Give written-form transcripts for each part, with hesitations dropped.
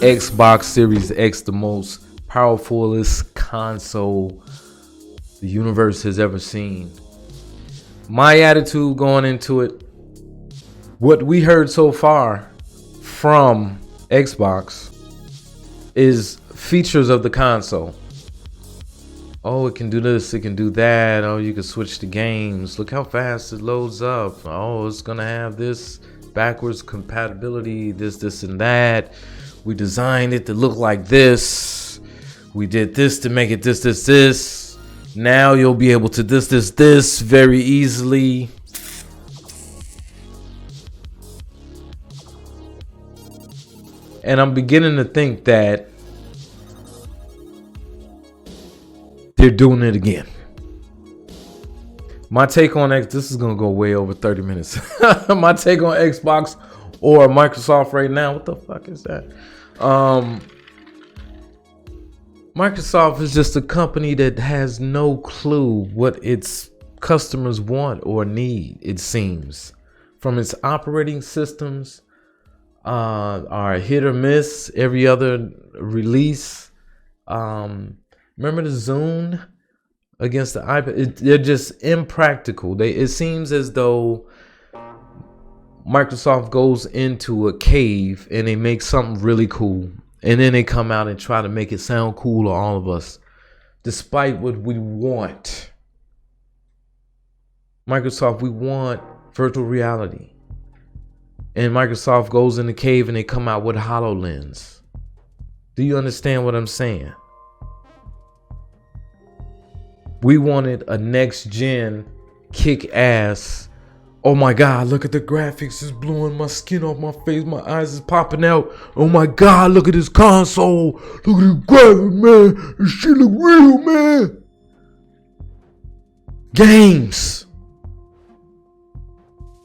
Xbox Series X, the most powerfulest console the universe has ever seen. My attitude going into it, what we heard so far from Xbox is features of the console. Oh, it can do this, it can do that. Oh, you can switch the games. Look how fast it loads up. Oh, it's gonna have this backwards compatibility, this and that. We designed it to look like this. We did this to make it this. Now you'll be able to this very easily. And I'm beginning to think that they're doing it again. My take on this is gonna go way over 30 minutes. My take on Xbox or Microsoft right now. What the fuck is that? Microsoft is just a company that has no clue what its customers want or need. It seems from its operating systems are hit or miss every other release. Remember the Zune against the iPad? They're just impractical. It seems as though Microsoft goes into a cave and they make something really cool, and then they come out and try to make it sound cool to all of us, despite what we want. Microsoft, we want virtual reality. And Microsoft goes in the cave and they come out with HoloLens. Do you understand what I'm saying? We wanted a next gen kick ass. Oh my God, look at the graphics. It's blowing my skin off my face. My eyes is popping out. Oh my God, look at this console. Look at the graphics, man. This shit look real, man. Games.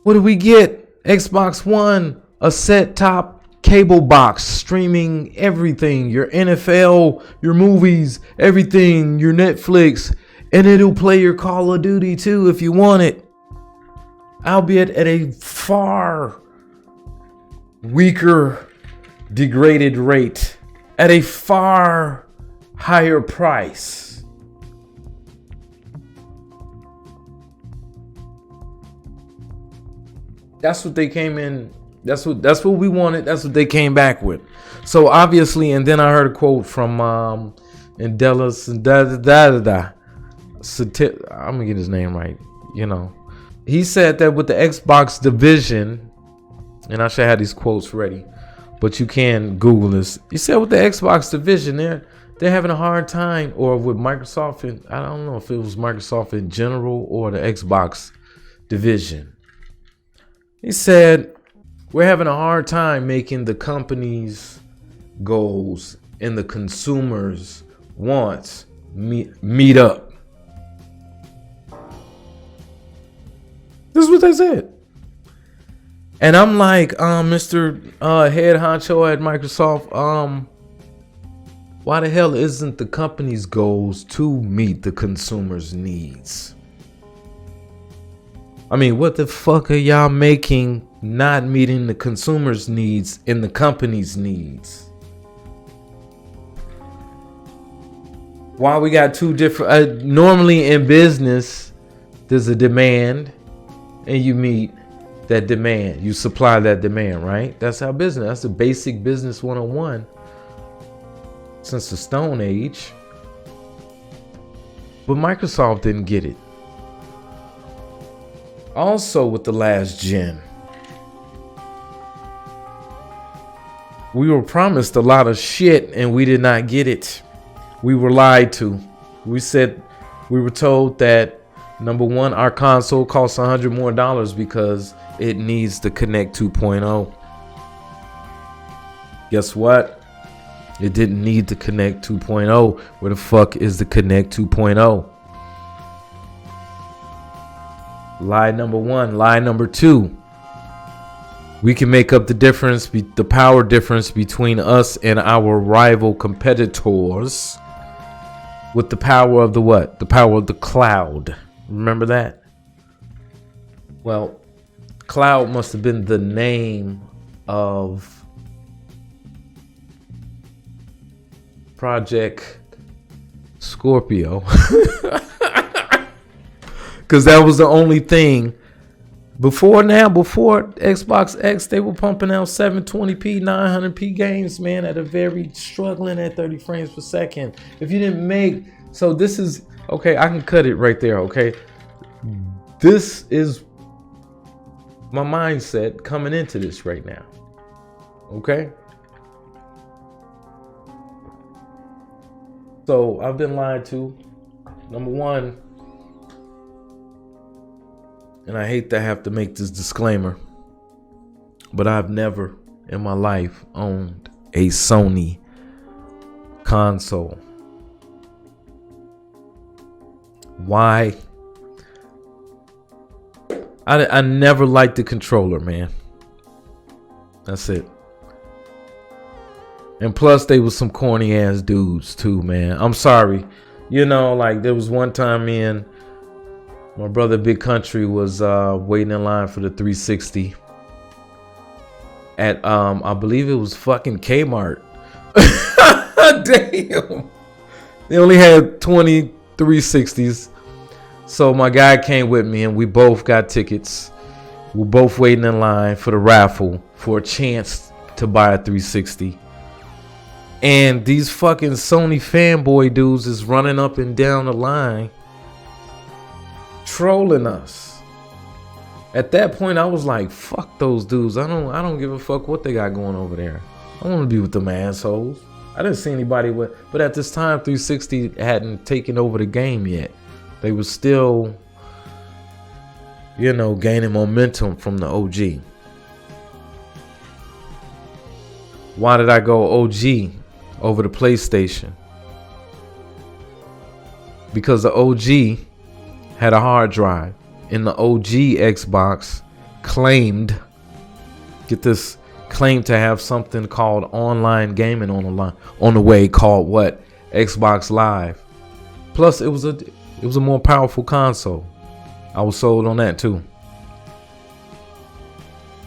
What do we get? Xbox One, a set-top cable box streaming everything. Your NFL, your movies, everything, your Netflix. And it'll play your Call of Duty too if you want it. Albeit at a far weaker, degraded rate. At a far higher price. That's what they came in. That's what we wanted. That's what they came back with. So obviously, and then I heard a quote from Indelis I'm gonna get his name right. You know, he said that with the Xbox division, and I should have these quotes ready, but you can Google this. He said with the Xbox division, they're having a hard time, or with Microsoft, and I don't know if it was Microsoft in general or the Xbox division. He said, we're having a hard time making the company's goals and the consumers' wants meet up. This is what they said. And I'm like, Mr. Head Honcho at Microsoft, why the hell isn't the company's goals to meet the consumers' needs? I mean, what the fuck are y'all making not meeting the consumer's needs and the company's needs? Why we got two different... normally in business, there's a demand and you meet that demand. You supply that demand, right? That's how business... that's the basic business 101 since the Stone Age. But Microsoft didn't get it. Also with the last gen, we were promised a lot of shit and we did not get it. We were lied to. We were told that number one, our console costs $100 more because it needs the Kinect 2.0. Guess what? It didn't need the Kinect 2.0. Where the fuck is the Kinect 2.0? Lie number one. Lie number two. We can make up the difference, the power difference between us and our rival competitors with the power of the what? The power of the cloud. Remember that? Well, cloud must have been the name of Project Scorpio. Because that was the only thing. Before Xbox X, they were pumping out 720p, 900p games, man, at a very struggling at 30 frames per second. If you didn't make, so this is, okay, I can cut it right there, okay? This is my mindset coming into this right now, okay? So I've been lied to. Number one, and I hate to have to make this disclaimer, but I've never in my life owned a Sony console. Why? I never liked the controller, man. That's it. And plus, they was some corny ass dudes too, man. I'm sorry. You know, like there was one time me and my brother Big Country was waiting in line for the 360 at I believe it was fucking Kmart. Damn. They only had 20 360s. So my guy came with me and we both got tickets. We're both waiting in line for the raffle for a chance to buy a 360. And these fucking Sony fanboy dudes is running up and down the line trolling us. At that point I was like, fuck those dudes. I don't give a fuck what they got going over there. I want to be with them assholes. I didn't see anybody with, but at this time 360 hadn't taken over the game yet. They were still, you know, gaining momentum from the OG. Why did I go OG over the PlayStation? Because the OG had a hard drive, and the OG Xbox claimed, get this, claimed to have something called online gaming on the way called what? Xbox Live. Plus, it was a more powerful console. I was sold on that too.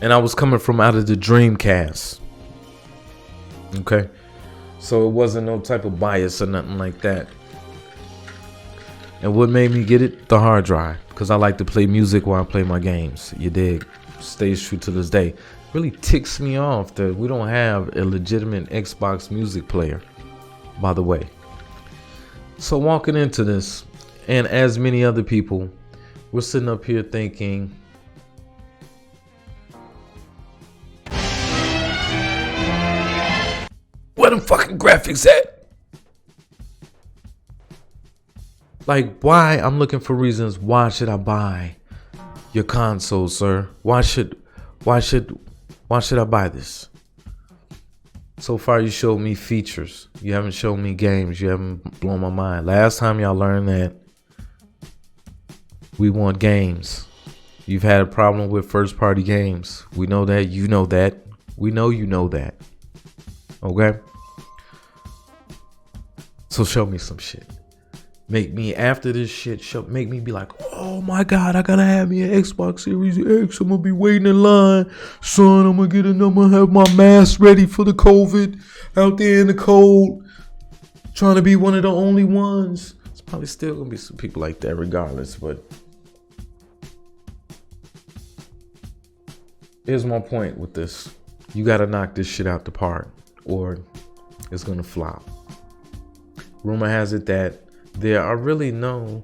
And I was coming from out of the Dreamcast. Okay. So it wasn't no type of bias or nothing like that. And what made me get it? The hard drive. Because I like to play music while I play my games. You dig? Stays true to this day. Really ticks me off that we don't have a legitimate Xbox music player, by the way. So walking into this, and as many other people, we're sitting up here thinking, where them fucking graphics at? Like, why? I'm looking for reasons. Why should I buy your console, sir? Why should I buy this? So far, you showed me features. You haven't shown me games. You haven't blown my mind. Last time y'all learned that we want games. You've had a problem with first-party games. We know that. You know that. We know you know that. Okay? So show me some shit. Make me, after this shit, make me be like, oh my God, I gotta have me an Xbox Series X. I'm gonna be waiting in line. Son, I'm gonna have my mask ready for the COVID out there in the cold. Trying to be one of the only ones. It's probably still gonna be some people like that regardless, but here's my point with this. You gotta knock this shit out the park or it's gonna flop. Rumor has it that there are really no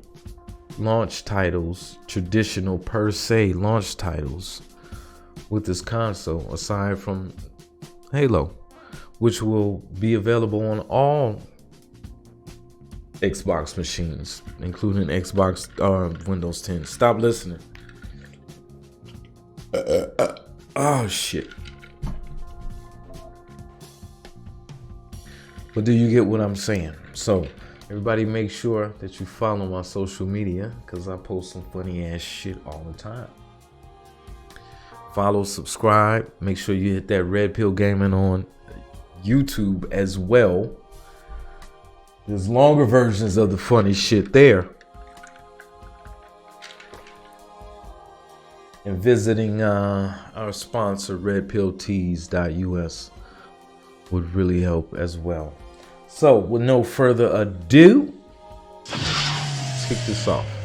launch titles, traditional per se launch titles with this console aside from Halo, which will be available on all Xbox machines, including Xbox Windows 10. Stop listening. Oh shit. But do you get what I'm saying? So everybody make sure that you follow my social media because I post some funny ass shit all the time. Follow, subscribe. Make sure you hit that Red Pill Gaming on YouTube as well. There's longer versions of the funny shit there. And visiting our sponsor, redpilltees.us, would really help as well. So, with no further ado, let's kick this off.